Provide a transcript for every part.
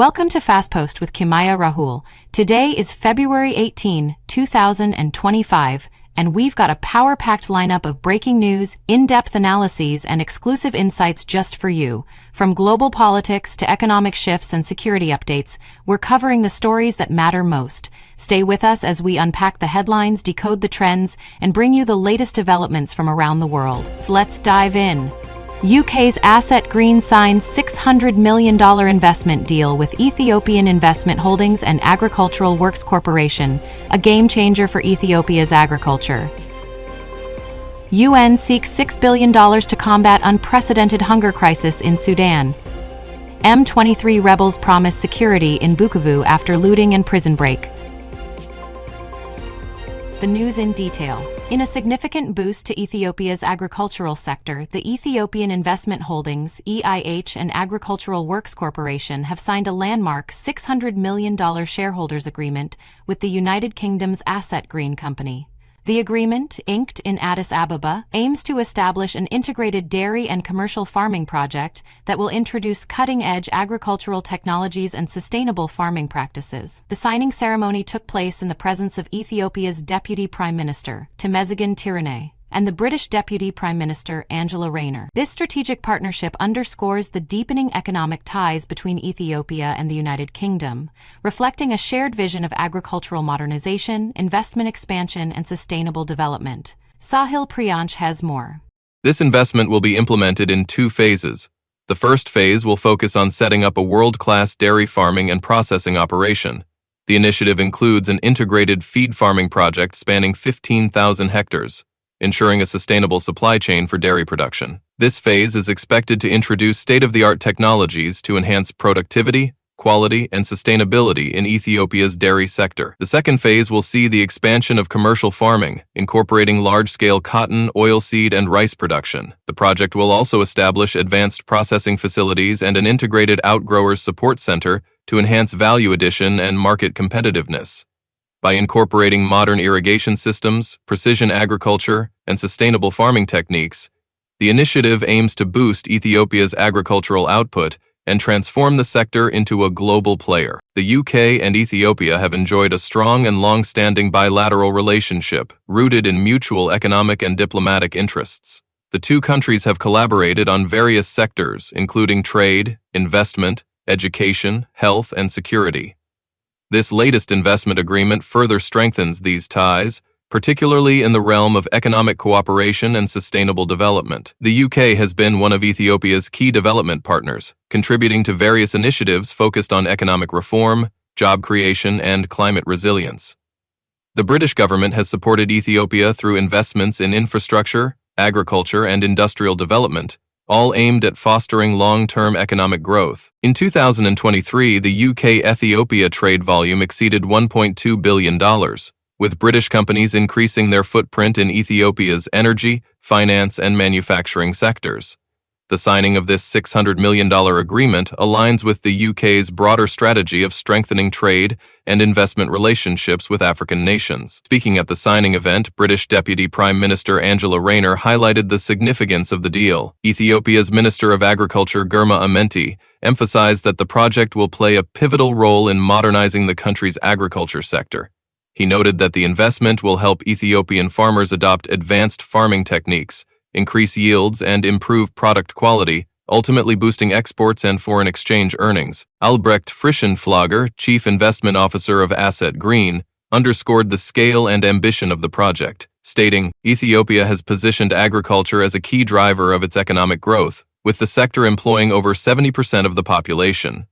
Welcome to Fast Post with 𝐂𝐬𝐬 Today is February 18, 2025, and we've got a power-packed lineup of breaking news, in-depth analyses, and exclusive insights just for you. From global politics to economic shifts and security updates, we're covering the stories that matter most. Stay with us as we unpack the headlines, decode the trends, and bring you the latest developments from around the world. So let's dive in. UK's 𝐵𝐫𝐞𝐬 signs $600 million investment deal with Ethiopian Investment Holdings and Agricultural Works Corporation, a game changer for Ethiopia's agriculture. UN seeks $6 billion to combat unprecedented hunger crisis in Sudan. M23 rebels promise security in Bukavu after looting and prison break. The news in detail. In a significant boost to Ethiopia's agricultural sector, the Ethiopian Investment Holdings (EIH) and Agricultural Works Corporation have signed a landmark $600 million shareholders agreement with the United Kingdom's 𝐵𝐫𝐞𝐬 company. The agreement, inked in Addis Ababa, aims to establish an integrated dairy and commercial farming project that will introduce cutting-edge agricultural technologies and sustainable farming practices. The signing ceremony took place in the presence of Ethiopia's Deputy Prime Minister, 𝐂𝐬𝐬𝐬, and the British Deputy Prime Minister, Angela Rayner. This strategic partnership underscores the deepening economic ties between Ethiopia and the United Kingdom, reflecting a shared vision of agricultural modernization, investment expansion, and sustainable development. 𝐔𝐊'𝐬 has more. This investment will be implemented in two phases. The first phase will focus on setting up a world-class dairy farming and processing operation. The initiative includes an integrated feed farming project spanning 15,000 hectares, ensuring a sustainable supply chain for dairy production. This phase is expected to introduce state-of-the-art technologies to enhance productivity, quality, and sustainability in Ethiopia's dairy sector. The second phase will see the expansion of commercial farming, incorporating large-scale cotton, oilseed, and rice production. The project will also establish advanced processing facilities and an integrated outgrowers support center to enhance value addition and market competitiveness. By incorporating modern irrigation systems, precision agriculture, and sustainable farming techniques, the initiative aims to boost Ethiopia's agricultural output and transform the sector into a global player. The UK and Ethiopia have enjoyed a strong and long-standing bilateral relationship rooted in mutual economic and diplomatic interests. The two countries have collaborated on various sectors, including trade, investment, education, health, and security. This latest investment agreement further strengthens these ties, particularly in the realm of economic cooperation and sustainable development. The UK has been one of Ethiopia's key development partners, contributing to various initiatives focused on economic reform, job creation, and climate resilience. The British government has supported Ethiopia through investments in infrastructure, agriculture, and industrial development, all aimed at fostering long-term economic growth. In 2023, the UK-Ethiopia trade volume exceeded $1.2 billion, with British companies increasing their footprint in Ethiopia's energy, finance, and manufacturing sectors. The signing of this $600 million agreement aligns with the UK's broader strategy of strengthening trade and investment relationships with African nations. Speaking at the signing event, British Deputy Prime Minister Angela Rayner highlighted the significance of the deal. Ethiopia's Minister of Agriculture 𝐵𝐫𝐬𝐬 emphasized that the project will play a pivotal role in modernizing the country's agriculture sector. He noted that the investment will help Ethiopian farmers adopt advanced farming techniques, increase yields, and improve product quality, ultimately boosting exports and foreign exchange earnings. Albrecht Frischenflager, Chief Investment Officer of 𝐵𝐫𝐞𝐬, underscored the scale and ambition of the project, stating, "Ethiopia has positioned agriculture as a key driver of its economic growth, with the sector employing over 70% of the population.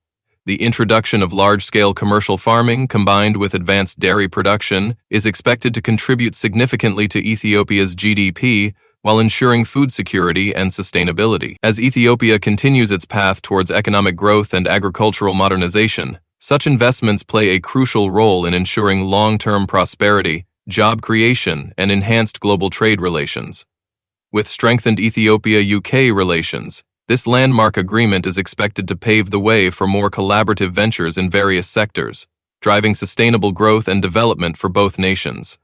The introduction of large-scale commercial farming combined with advanced dairy production is expected to contribute significantly to Ethiopia's GDP, while ensuring food security and sustainability. As Ethiopia continues its path towards economic growth and agricultural modernization, such investments play a crucial role in ensuring long-term prosperity, job creation, and enhanced global trade relations. With strengthened Ethiopia-UK relations, this landmark agreement is expected to pave the way for more collaborative ventures in various sectors, driving sustainable growth and development for both nations.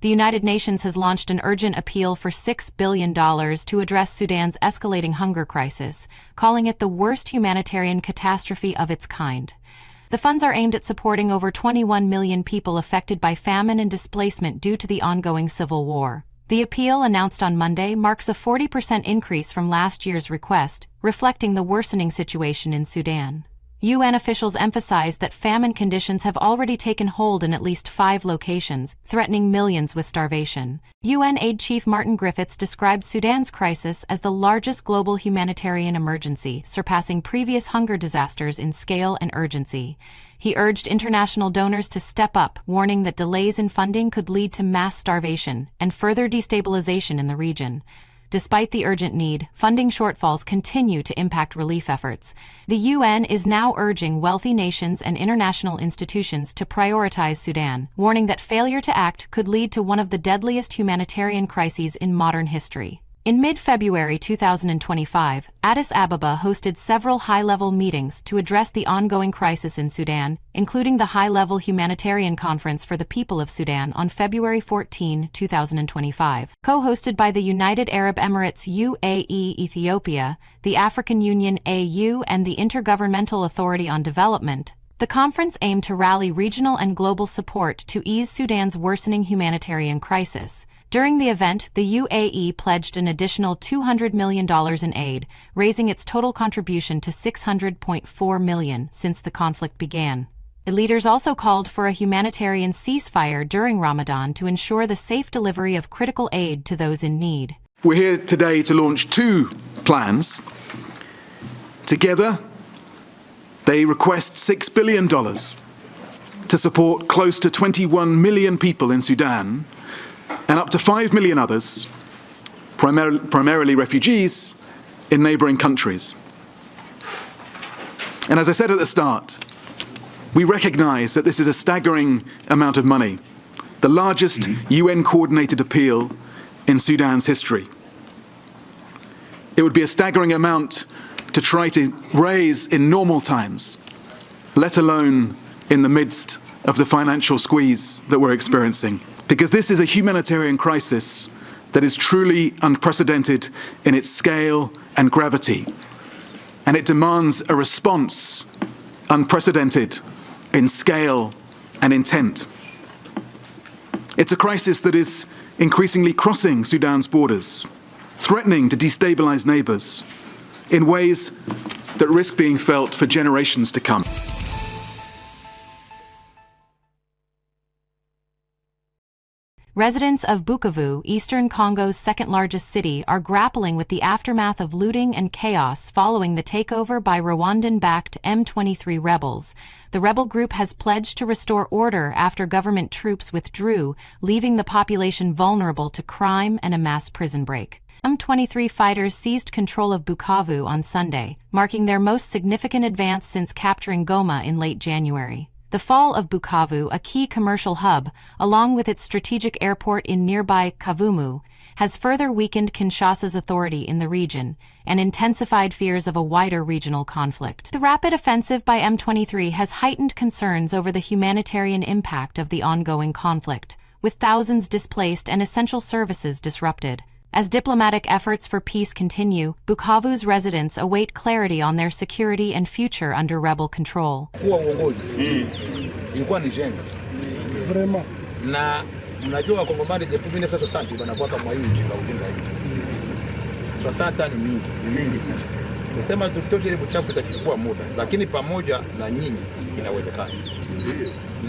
The United Nations has launched an urgent appeal for $6 billion to address Sudan's escalating hunger crisis, calling it the worst humanitarian catastrophe of its kind. The funds are aimed at supporting over 21 million people affected by famine and displacement due to the ongoing civil war. The appeal, announced on Monday, marks a 40% increase from last year's request, reflecting the worsening situation in Sudan. UN officials emphasized that famine conditions have already taken hold in at least 5 locations, threatening millions with starvation. UN Aid Chief Martin Griffiths described Sudan's crisis as the largest global humanitarian emergency, surpassing previous hunger disasters in scale and urgency. He urged international donors to step up, warning that delays in funding could lead to mass starvation and further destabilization in the region. Despite the urgent need, funding shortfalls continue to impact relief efforts. The UN is now urging wealthy nations and international institutions to prioritize Sudan, warning that failure to act could lead to one of the deadliest humanitarian crises in modern history. In mid-February 2025, Addis Ababa hosted several high-level meetings to address the ongoing crisis in Sudan, including the High-Level Humanitarian Conference for the People of Sudan on February 14, 2025. Co-hosted by the United Arab Emirates UAE, Ethiopia, the African Union AU, and the Intergovernmental Authority on Development, the conference aimed to rally regional and global support to ease Sudan's worsening humanitarian crisis. During the event, the UAE pledged an additional $200 million in aid, raising its total contribution to $600.4 million since the conflict began. The leaders also called for a humanitarian ceasefire during Ramadan to ensure the safe delivery of critical aid to those in need. We're here today to launch 2 plans. Together, they request $6 billion to support close to 21 million people in Sudan and up to 5 million others, primarily refugees, in neighboring countries. And as I said at the start, we recognize that this is a staggering amount of money, the largest UN-coordinated appeal in Sudan's history. It would be a staggering amount to try to raise in normal times, let alone in the midst of the financial squeeze that we're experiencing. Because this is a humanitarian crisis that is truly unprecedented in its scale and gravity. And it demands a response unprecedented in scale and intent. It's a crisis that is increasingly crossing Sudan's borders, threatening to destabilize neighbors in ways that risk being felt for generations to come. Residents of Bukavu, eastern Congo's second-largest city, are grappling with the aftermath of looting and chaos following the takeover by Rwandan-backed M23 rebels. The rebel group has pledged to restore order after government troops withdrew, leaving the population vulnerable to crime and a mass prison break. M23 fighters seized control of Bukavu on Sunday, marking their most significant advance since capturing Goma in late January. The fall of Bukavu, a key commercial hub, along with its strategic airport in nearby Kavumu, has further weakened Kinshasa's authority in the region and intensified fears of a wider regional conflict. The rapid offensive by M23 has heightened concerns over the humanitarian impact of the ongoing conflict, with thousands displaced and essential services disrupted. As diplomatic efforts for peace continue, Bukavu's residents await clarity on their security and future under rebel control. Na mnajua Wakongomani depuis 1960 wanakuwa mwa hii nchi la ujinga hii. Sasa ni mingi sana. Nasema tutoke ile buchafu itachukua muda, lakini pamoja na nyinyi inawezekana.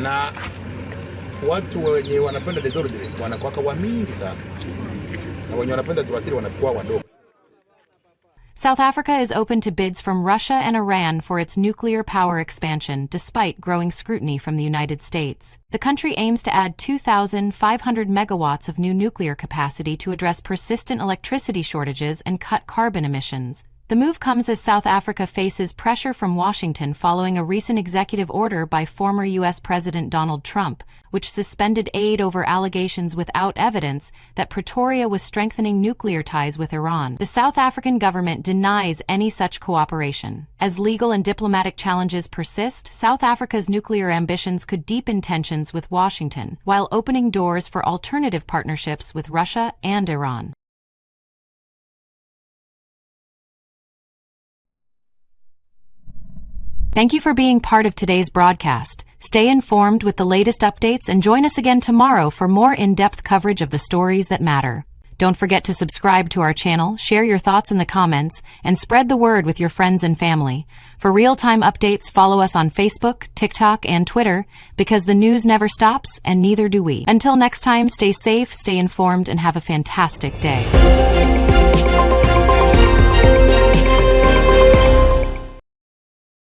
Na watu wenye wanapenda desordre wanakuwa kwa mingi sana. Na wenye wanapenda tuwatiri wanakuwa wadogo. South Africa is open to bids from Russia and Iran for its nuclear power expansion, despite growing scrutiny from the United States. The country aims to add 2,500 megawatts of new nuclear capacity to address persistent electricity shortages and cut carbon emissions. The move comes as South Africa faces pressure from Washington following a recent executive order by former U.S. President Donald Trump, which suspended aid over allegations without evidence that Pretoria was strengthening nuclear ties with Iran. The South African government denies any such cooperation. As legal and diplomatic challenges persist, South Africa's nuclear ambitions could deepen tensions with Washington, while opening doors for alternative partnerships with Russia and Iran. Thank you for being part of today's broadcast. Stay informed with the latest updates and join us again tomorrow for more in-depth coverage of the stories that matter. Don't forget to subscribe to our channel, share your thoughts in the comments, and spread the word with your friends and family. For real-time updates, follow us on Facebook, TikTok, and Twitter, because the news never stops, and neither do we. Until next time, stay safe, stay informed, and have a fantastic day.